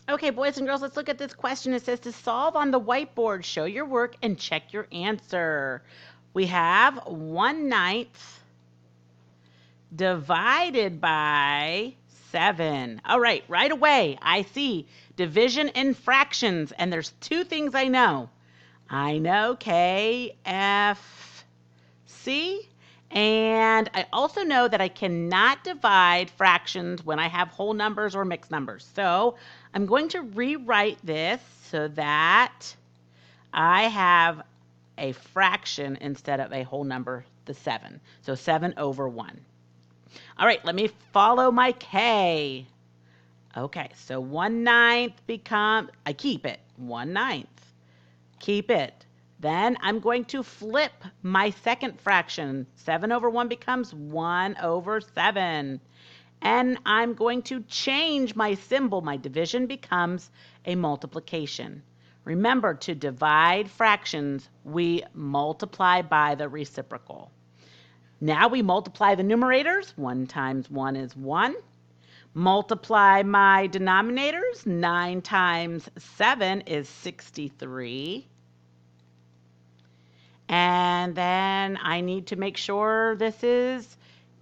Okay, boys and girls, let's look at this question. It says to solve on the whiteboard, show your work and check your answer. We have 1/9 divided by 7. All right away, I see division in fractions, and there's two things I know. I know KFC, and I also know that I cannot divide fractions when I have whole numbers or mixed numbers. So I'm going to rewrite this so that I have a fraction instead of a whole number, the 7. So 7 over 1. All right, let me follow my K. Okay, so 1/9 becomes, I keep it, 1/9. Keep it. Then I'm going to flip my second fraction. 7 over 1 becomes 1 over 7. And I'm going to change my symbol. My division becomes a multiplication. Remember, to divide fractions, we multiply by the reciprocal. Now we multiply the numerators. 1 times 1 is 1. Multiply my denominators. 9 times 7 is 63. And then I need to make sure this is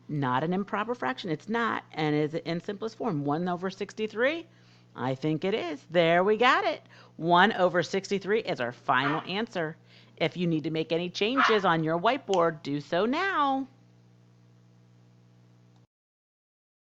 not an improper fraction. It's not. And is it in simplest form? 1 over 63? I think it is. There we got it. 1 over 63 is our final answer. If you need to make any changes on your whiteboard, do so now.